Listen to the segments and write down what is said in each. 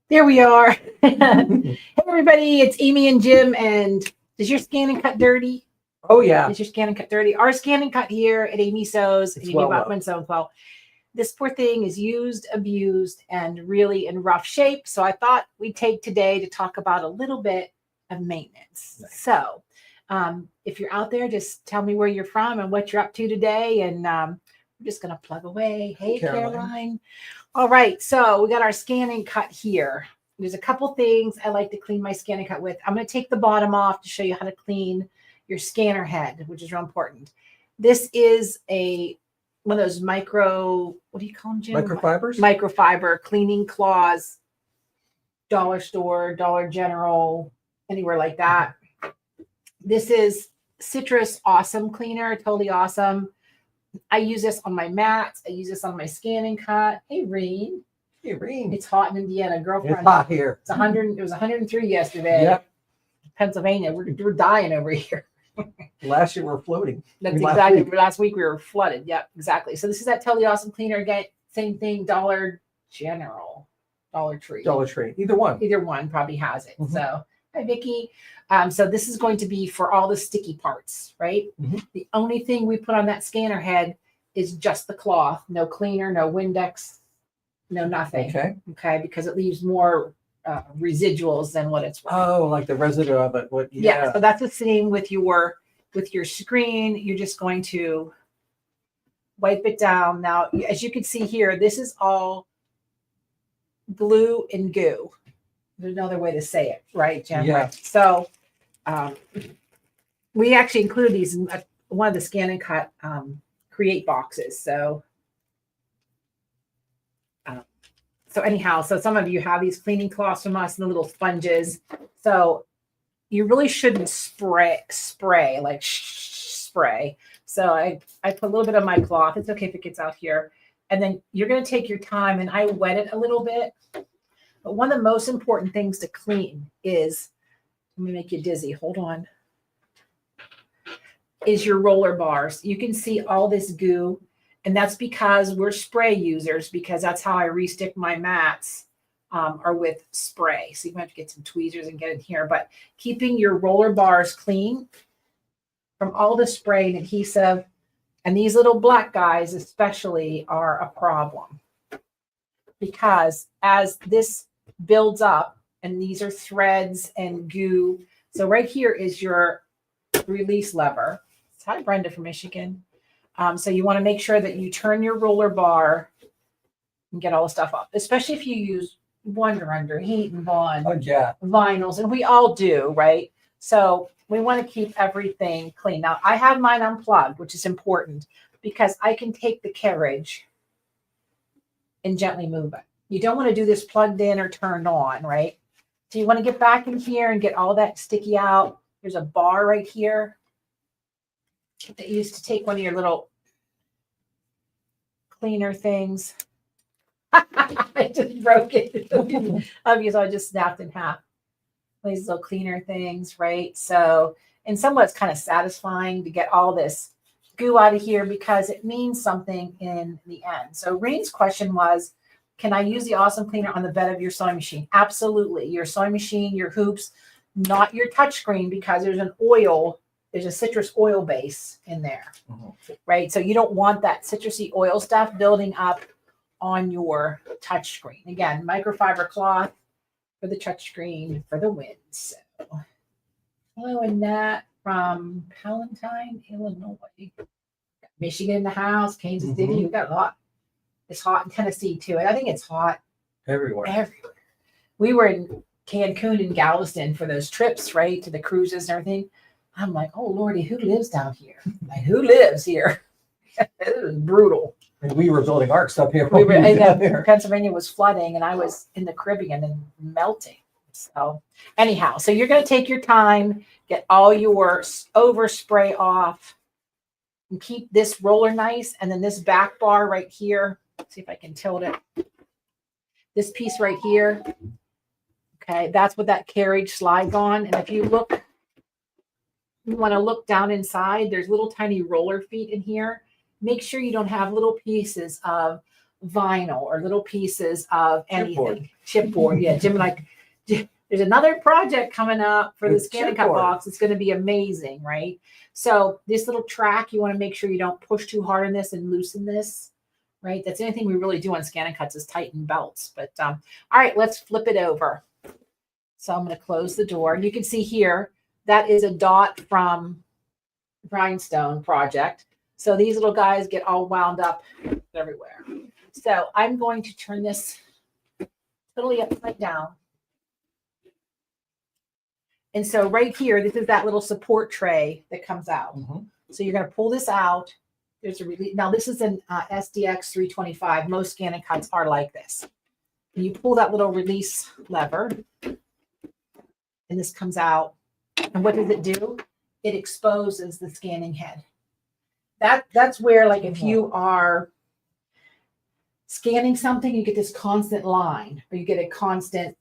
There we are. Hey, everybody, it's Amy and Jim. And is your scan and cut dirty? Oh, yeah. Is your scan and cut dirty? Our scan and cut here at Amy Sews, It's and well about up. when so well. This poor thing is used, abused, and really in rough shape. So I thought we'd take today to talk about a little bit of maintenance. Nice. So if you're out there, just tell me where you're from and what you're up to today. And we're just going to plug away. Hey, Caroline. All right, so we got our scan and cut here. There's a couple things I like to clean my scan and cut with. I'm going to take the bottom off to show you how to clean your scanner head, which is real important. This is one of those what do you call them, Jim? Microfibers? Microfiber cleaning cloths, dollar store, Dollar General, anywhere like that. This is Citrus Awesome Cleaner, totally awesome. I use this on my mats. I use this on my scan and cut. Hey, Reen. Hey, Reen. It's hot in Indiana, girlfriend. It's hot here. It's 100. It was 103 yesterday. Yep. Pennsylvania. We're dying over here. Last year we were floating. That's exactly. Last week we were flooded. Yep, exactly. So this is that Totally Awesome Cleaner. Again, same thing. Dollar General, Dollar Tree. Dollar Tree. Either one. Either one probably has it. Mhm. So hi, Vicki. So this is going to be for all the sticky parts, right? Mhm. The only thing we put on that scanner head is just the cloth. No cleaner, no Windex, no nothing. Okay, because it leaves more residuals than what it's worth. Oh, like the residue of it. Yeah. So that's the same with your screen. You're just going to wipe it down. Now, as you can see here, this is all glue and goo. There's another way to say it, right, Jim? Yeah. Right. So we actually included these in one of the scan and cut create boxes. So anyhow, so some of you have these cleaning cloths from us and the little sponges. So you really shouldn't spray. So I put a little bit of my cloth. It's okay if it gets out here. And then you're going to take your time, and I wet it a little bit. But one of the most important things to clean is, let me make you dizzy. Hold on. Is your roller bars. You can see all this goo. And that's because we're spray users, because that's how I restick my mats are with spray. So you might have to get some tweezers and get in here. But keeping your roller bars clean from all the spray and adhesive, and these little black guys especially are a problem. Because as this builds up, and these are threads and goo. So right here is your release lever. Hi, Brenda from Michigan. So you want to make sure that you turn your roller bar and get all the stuff off, especially if you use Wonder Under, Heat and Bond, vinyls, and we all do, right? So we want to keep everything clean. Now, I have mine unplugged, which is important because I can take the carriage and gently move it. You don't want to do this plugged in or turned on, right? So you want to get back in here and get all that sticky out. There's a bar right here that used to take one of your little cleaner things. I just broke it. Obviously, I just snapped in half. These little cleaner things, right? So, and somewhat it's kind of satisfying to get all this goo out of here because it means something in the end. So Reen's question was, can I use the Awesome Cleaner on the bed of your sewing machine? Absolutely. Your sewing machine, your hoops, not your touchscreen, because there's a citrus oil base in there, right? So you don't want that citrusy oil stuff building up on your touch screen. Again, microfiber cloth for the touch screen for the win. So, hello, Annette from Palatine, Illinois. Michigan in the house, Kansas City. We've got a lot. It's hot in Tennessee too. And I think it's hot everywhere. We were in Cancun and Galveston for those trips, right? To the cruises and everything. I'm like, oh Lordy, who lives down here? Like, who lives here? It was brutal. And we were building arcs up here. Pennsylvania was flooding, and I was in the Caribbean and melting. So anyhow, so you're going to take your time, get all your overspray off, and keep this roller nice. And then this back bar right here, let's see if I can tilt it. This piece right here, okay, that's what that carriage slides on. And if you look, you want to look down inside, there's little tiny roller feet in here. Make sure you don't have little pieces of vinyl or little pieces of Chipboard. anything. Chipboard. Yeah, Jim and I, there's another project coming up for the With scan and cut chipboard. box. It's going to be amazing, right? So this little track, you want to make sure you don't push too hard on this and loosen this, right? That's anything we really do on scan and cuts is tighten belts. But all right, let's flip it over. So I'm going to close the door. And you can see here, that is a dot from Rhinestone project. So these little guys get all wound up everywhere. So I'm going to turn this totally upside down. And so right here, this is that little support tray that comes out. Mhm. So you're going to pull this out. There's a release. Now this is an SDX 325. Most scan and cuts are like this. And you pull that little release lever and this comes out. And what does it do? It exposes the scanning head. That's where, like, if you are scanning something, you get this constant line or you get a constant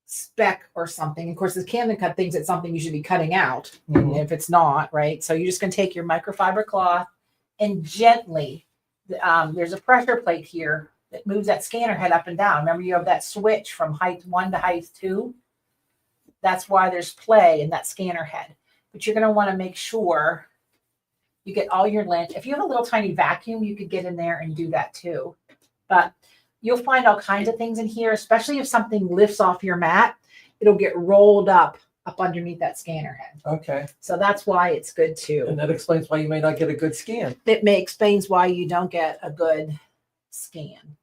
speck or something. Of course, the scan and cut thinks it's something you should be cutting out. Mhm. If it's not, right? So you're just going to take your microfiber cloth and gently, there's a pressure plate here that moves that scanner head up and down. Remember, you have that switch from height 1 to height 2. That's why there's play in that scanner head. But you're going to want to make sure you get all your lint. If you have a little tiny vacuum, you could get in there and do that too. But you'll find all kinds of things in here, especially if something lifts off your mat, it'll get rolled up underneath that scanner head. Okay. So that's why it's good too. And that explains why you may not get a good scan. It may explains why you don't get a good scan.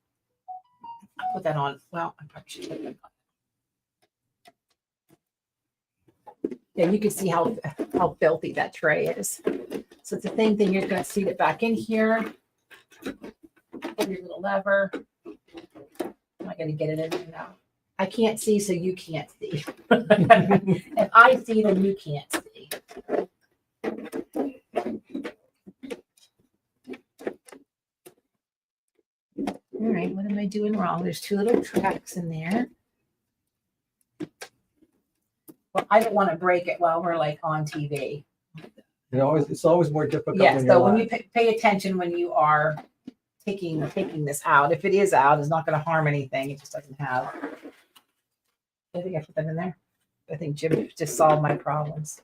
I'll put that on. Well, I probably should put that on. Yeah, you can see how filthy that tray is. So it's the same thing. You're going to seat it back in here. Pull your little lever. Am I going to get it in there now? I can't see, so you can't see. If I see, then you can't see. All right, what am I doing wrong? There's 2 little tracks in there. Well, I don't want to break it while we're like on TV. It's always more difficult. Yes, when so you're when live. you pay attention when you are taking this out. If it is out, it's not going to harm anything. It just doesn't have. I think I put that in there. I think Jim just solved my problems.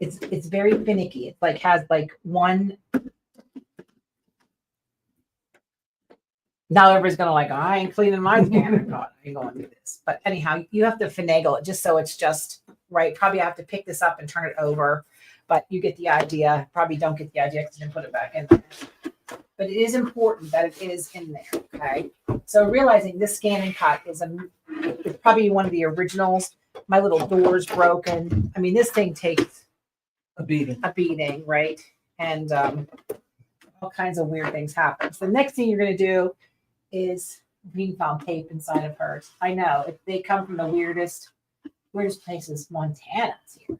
It's very finicky. It's like has like one. Now everybody's gonna like, I ain't cleaning my scanner. God, I ain't going to do this. But anyhow, you have to finagle it just so it's just right. Probably have to pick this up and turn it over. But you get the idea. Probably don't get the idea because you didn't put it back in there. But it is important that it is in there. Okay. So realizing this scan and cut is probably one of the originals. My little door's broken. I mean, this thing takes A beating. right? And all kinds of weird things happen. So the next thing you're going to do is we found tape inside of hers. I know if they come from the weirdest places. Montana's here.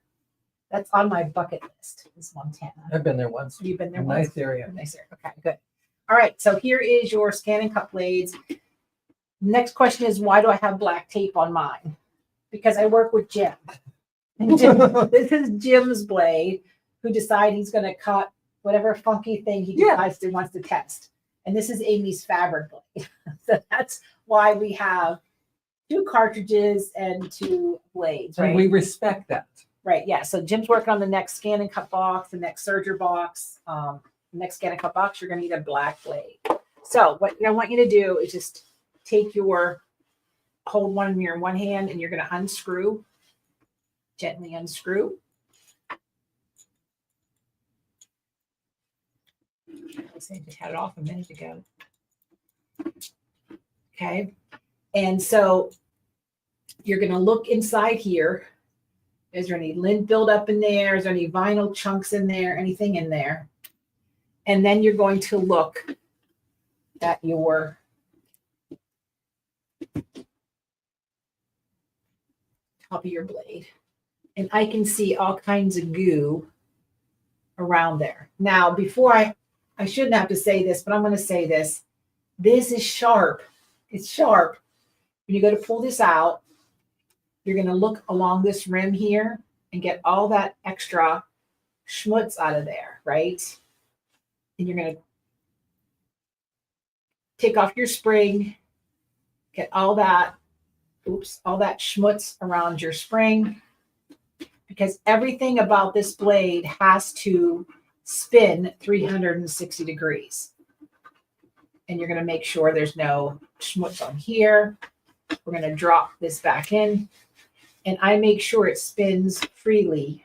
That's on my bucket list. Is Montana. I've been there once. You've been there A once? nice area. Nice area. Okay, good. All right, so here is your scan and cut blades. Next question is, why do I have black tape on mine? Because I work with Jim. And this is Jim's blade, who decided he's going to cut whatever funky thing he decides to wants to test. And this is Amy's fabric blade. So that's why we have 2 cartridges and 2 blades, right? And we respect that. Right, yeah. So Jim's working on the next scan and cut box, the next serger box. Next scan and cut box, you're going to need a black blade. So what I want you to do is just hold one in your one hand, and you're going to unscrew, gently unscrew. I just had it off a minute ago. Okay, and so you're going to look inside here. Is there any lint buildup in there? Is there any vinyl chunks in there? Anything in there? And then you're going to look at your top of your blade. And I can see all kinds of goo around there. Now, before I shouldn't have to say this, but I'm going to say this. This is sharp. It's sharp. When you go to pull this out, you're going to look along this rim here and get all that extra schmutz out of there, right? And you're going to take off your spring, get all that, all that schmutz around your spring, because everything about this blade has to spin 360 degrees. And you're going to make sure there's no schmutz on here. We're going to drop this back in, and I make sure it spins freely,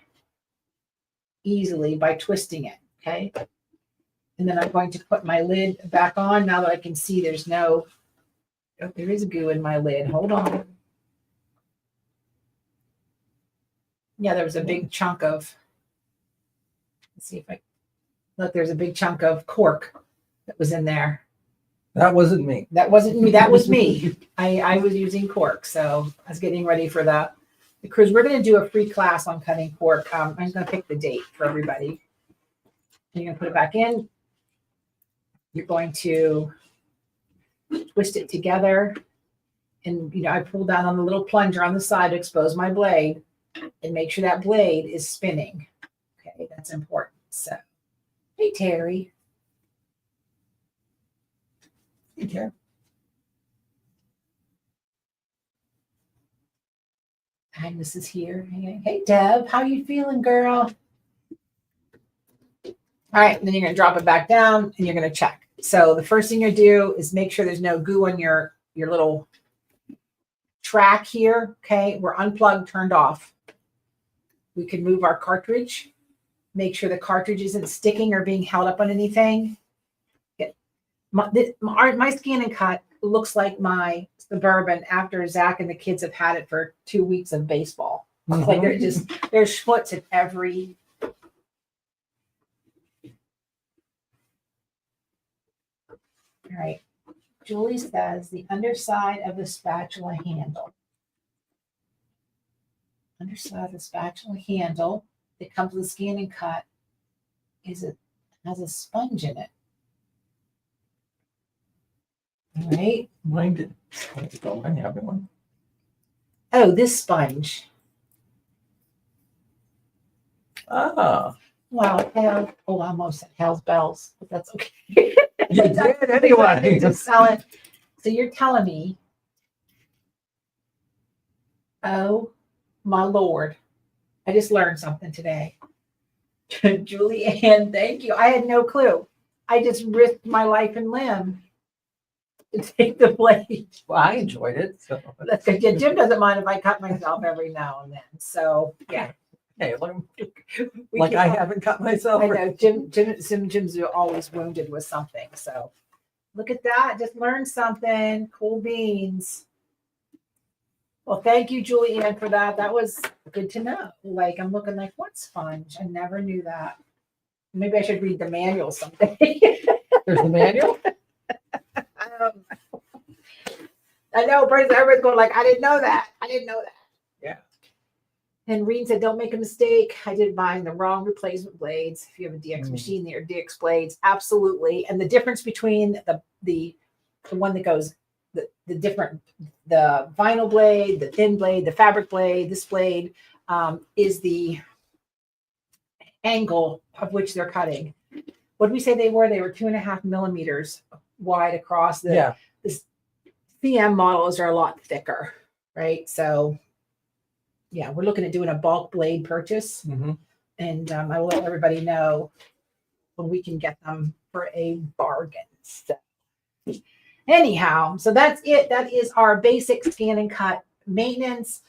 easily by twisting it. Okay. And then I'm going to put my lid back on now that I can see there's no, oh, there is goo in my lid. Hold on. Yeah, there was a big chunk of, let's see if I, look, there's a big chunk of cork that was in there. That wasn't me. That wasn't me. That was me. I was using cork. So I was getting ready for the cruise. We're going to do a free class on cutting cork. I'm going to pick the date for everybody. You're going to put it back in. You're going to twist it together. And, you know, I pull down on the little plunger on the side to expose my blade and make sure that blade is spinning. Okay, that's important. So, hey, Terry. Okay. Agnes is here. Hey, Deb, how you feeling, girl? All right, and then you're going to drop it back down and you're going to check. So the first thing you do is make sure there's no goo on your little track here. Okay, we're unplugged, turned off. We can move our cartridge. Make sure the cartridge isn't sticking or being held up on anything. My scan and cut looks like my Suburban after Zach and the kids have had it for 2 weeks of baseball. It's like there's schmutz at every. All right. Julie says the underside of the spatula handle. Underside of the spatula handle that comes with scan and cut has a sponge in it. All right. Mine did. Mine having one. Oh, this sponge. Ah. Wow. Hell, oh, I almost said hell's bells, but that's okay. You did anyway. To sell it. So you're telling me, oh my Lord, I just learned something today. Julie Ann, thank you. I had no clue. I just risked my life and limb to take the blade. Well, I enjoyed it. So That's good. Yeah, Jim doesn't mind if I cut myself every now and then. So yeah. hey, like I haven't cut myself. I know Jim's always wounded with something. So look at that. Just learned something. Cool beans. Well, thank you, Julie Ann, for that. That was good to know. Like I'm looking like, what sponge? I never knew that. Maybe I should read the manual someday. There's the manual. I know, everybody's going like, I didn't know that. I didn't know that. Yeah. And Reen said, don't make a mistake. I did buying the wrong replacement blades. If you have a DX machine, they are DX blades. Absolutely. And the difference between the one that goes, the vinyl blade, the thin blade, the fabric blade, this blade is the angle of which they're cutting. What did we say they were? They were 2.5 millimeters wide across. The CM models are a lot thicker, right? So yeah, we're looking at doing a bulk blade purchase. And I will let everybody know when we can get them for a bargain. So anyhow, so that's it. That is our basic scan and cut maintenance.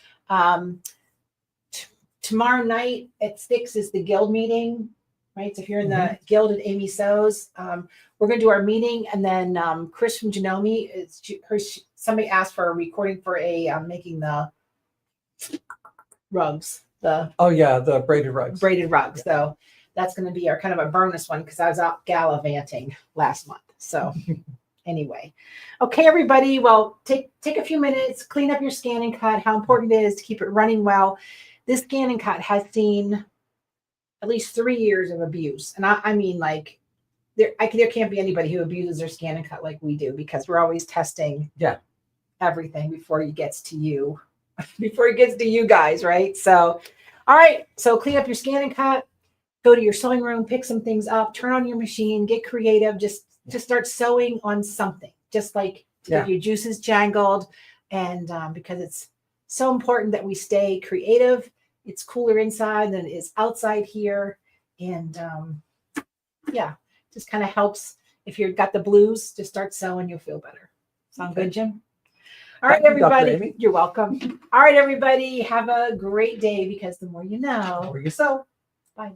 Tomorrow night at 6 is the guild meeting, right? So if you're in the guild at Amy So's, we're going to do our meeting, and then Chris from Genome, somebody asked for a recording for making the rugs. The braided rugs. Yeah. So that's going to be our kind of a bonus one because I was out gallivanting last month. So anyway, okay, everybody. Well, take a few minutes, clean up your scan and cut. How important it is to keep it running well. This scan and cut has seen at least 3 years of abuse, and I mean like. There can't be anybody who abuses their scan and cut like we do because we're always testing everything before it gets to you, guys, right? So, all right. So clean up your scan and cut. go to your sewing room, pick some things up, turn on your machine, get creative, just start sewing on something, just like to get your juices jangled. And because it's so important that we stay creative. It's cooler inside than it is outside here. And just kind of helps. If you've got the blues, just start sewing, you'll feel better. Sound good, Jim? All right, Thank you, Dr. everybody. Amy. You're welcome. All right, everybody. Have a great day, because the more you know. Or you sew. Bye.